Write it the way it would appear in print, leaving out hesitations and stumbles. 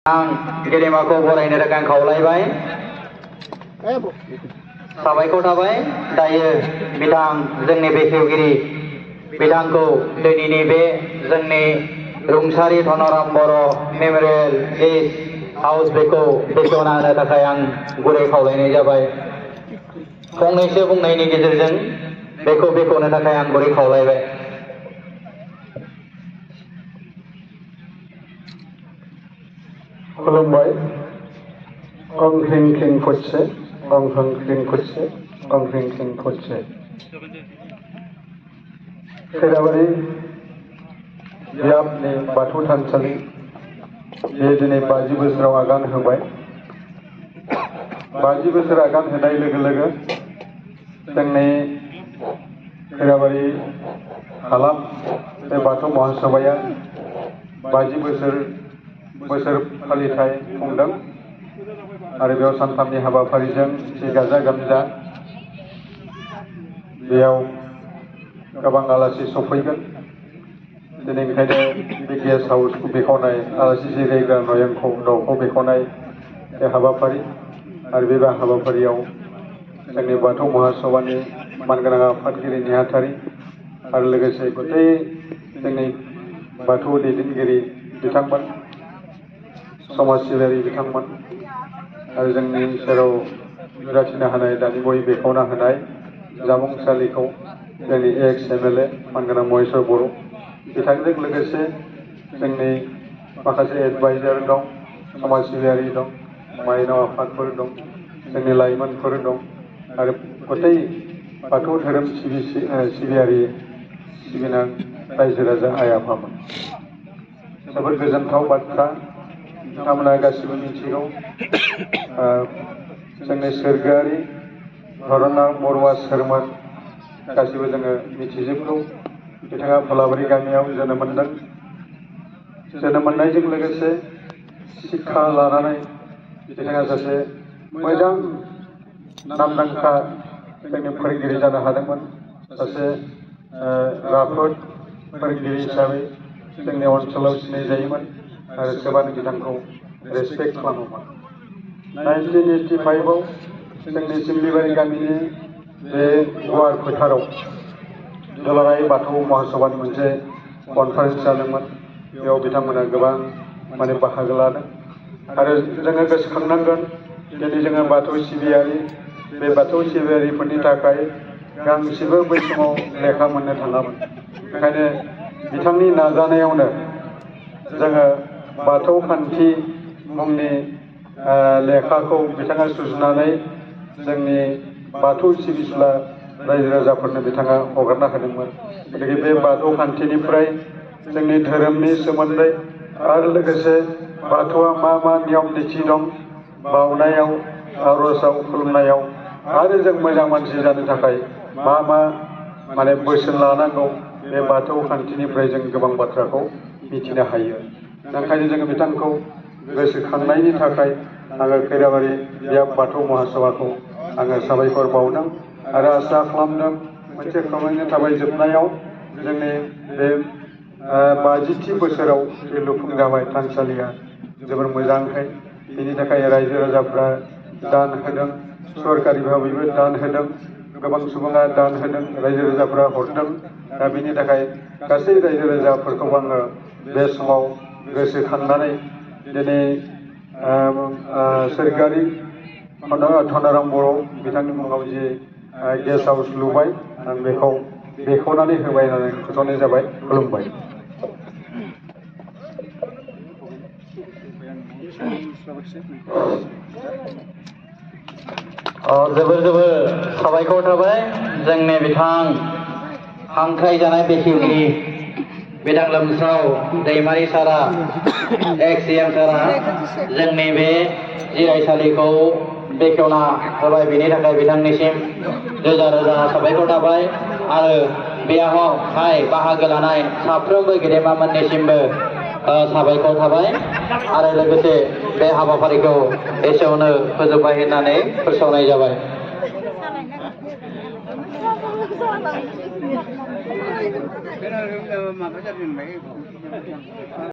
आं गेदेमाखौ बरायनो थाखाय खावलायबाय साबायखर थाबाय दायो बिथां जोंनि बेखेवगिरि बिथांखौ दिनैनि बे जोंनि रुंसारि धनराम बर' मेमोरियेल हाउस बेखौ बेखेवना होनो थाखाय आं गुरै खावलायनाय जाबाय फंनैसो बुंनायनि गेजेरजों बेखौ बेखेवनो थाखाय आं गुरै खावलायबाय। खुलुमबाय। ओं ह्रिं क्लिं फुटसे ओं ह्रिं क्लिं फुटसे ओं ह्रिं क्लिं फुटसे। खैराबारि बियाबनि बाथौ थानसालि बे दिनै 50 बोसोराव आगान होबाय। 50 बोसोर आगान होनाय लोगो लोगो जोंनि खैराबारि हालाम बे बाथौ महासभाया 50 बोसोर फालिथाय खुंदों आरो बेयाव सानथामनि हाबाफारिजों एसे गाजा गोमजा बेयाव गोबां आलासि सफैगोन। दिनै ओंखायनो बे गेस्ट हाउसखौ बेखेवनाय आलासि जिरायग्रा न'खौ बेखेवनाय बे हाबाफारि आरो बे हाबाफारियाव जोंनि बाथौ महासभानि मानगोनां आफादगिरि नेहाथारि आरो लोगोसे गथै जोंनि बाथौ दैदेनगिरि बिथांमोन समाज सिबियारि बिथांमोन आरो जोंनि सेराव नुजाथिनो हानाय दानि बय बेखेवना होनाय जामुंसालिखौ जोंनि एक्स MLA मानगोनां महेश्वर बर' बिथांजों लोगोसे जोंनि माखासे एडभाइजार दं समाज सिबियारि दं माइनाव आफादफोर दं जोंनि लाइमोनफोर दं आरो गथै बाथौ धोरोम सिबियारि सिबिनां रायजो राजा आइ आफामोन जोबोर गोजोनथाव बाथ्रा बिथांमोना गासिबो मिथिगौ जोंनि सोरगोआरि धरमनाथ बर'आ सोरमोन गासिबो जोङो मिथिजोबगौ। बिथाङा फुलाबारि गामियाव जोनोम मोनदों। जोनोम मोननायजों लोगोसे शिक्षा लानानै बिथाङा सासे मोजां नामदांखा जोंनि फोरोंगिरि जानो हादोंमोन। सासे राफोद फोरोंगिरि हिसाबै जोंनि ओनसोलाव सिनायजायोमोन आरो सोरबानो बिथांखौ रेसपेक्ट खालामोमोन। 1985 आव जोंनि सिमलिबारि गामिनि बे गुवार फोथाराव दुलाराय बाथौ महासभानि मोनसे कनफारेन्स जादोंमोन। बेयाव बिथांमोना गोबां बाहागो लादों आरो जोङो गोसोखांनांगोन दिनै जोङो बाथौ सिबियारि बे बाथौ सिबियारिफोरनि थाखाय गांसेबो बै समाव लेखा मोननो थाङामोन। ओंखायनो बिथांनि नाजानायावनो जोङो बाथौ खान्थि मुंनि लेखाखौ बिथाङा सुजुनानै जोंनि बाथौ सिबिसुला रायजो राजाफोरनो बिथाङा हगारना होदोंमोन। गतिके बे बाथौ खान्थिनिफ्राय जोंनि धोरोमनि सोमोन्दै आरो लोगोसे बाथौआ मा नियम निथि दं बावनायाव आर'जाव खुलुमनायाव आरो जों मोजां मानसि जानो थाखाय मा बोसोन लानांगौ बे बाथौ खान्थिनिफ्राय जों गोबां बाथ्राखौ मिथिनो हायो। ओंखायनो जोङो बिथांखौ गोसोखांनायनि थाखाय आङो खैराबारि बियाब बाथौ महासभाखौ आङो साबायखर बावदों आरो आसा खालामदों मोनसे खामानि थाबाय जोबनायाव जोंनि बे 50थि बोसोराव बे लुफुंजाबाय थानसालिया जोबोर मोजांखाय बेनि थाखाय रायजो राजाफ्रा दान होदों सरकारि भाबैबो दान होदों गोबां सुबुङा दान होदों रायजो राजाफ्रा हरदों। दा बेनि थाखाय गासै रायजो राजाफोरखौ आङो बे समाव गोसोखांनानै दिनै सोरगोआरि धनराम बर' बिथांनि मुङाव जि गेस्ट हाउस लुबाय आं बेखौ बेखेवनानै होबाय होननानै फोसावनाय जाबाय। खुलुमबाय। जोबोर साबायखर थाबाय जोंनि बिथां हांख्रायजानाय बेखेवगिरि बिथां लोमस्राव दैमारि सारा एक्स CM सारा जोंनि बे जिरायसालिखौ बेखेवना होबाय। बेनि थाखाय बिथांनिसिम रोजा रोजा साबायखर थाबाय आरो बेयावहाय बाहागो लानाय साफ्रोमबो गेदेमामोननिसिमबो साबायखर थाबाय आरो लोगोसे बे हाबाफारिखौ एसेयावनो फोजोबबाय होननानै फोसावनाय जाबाय।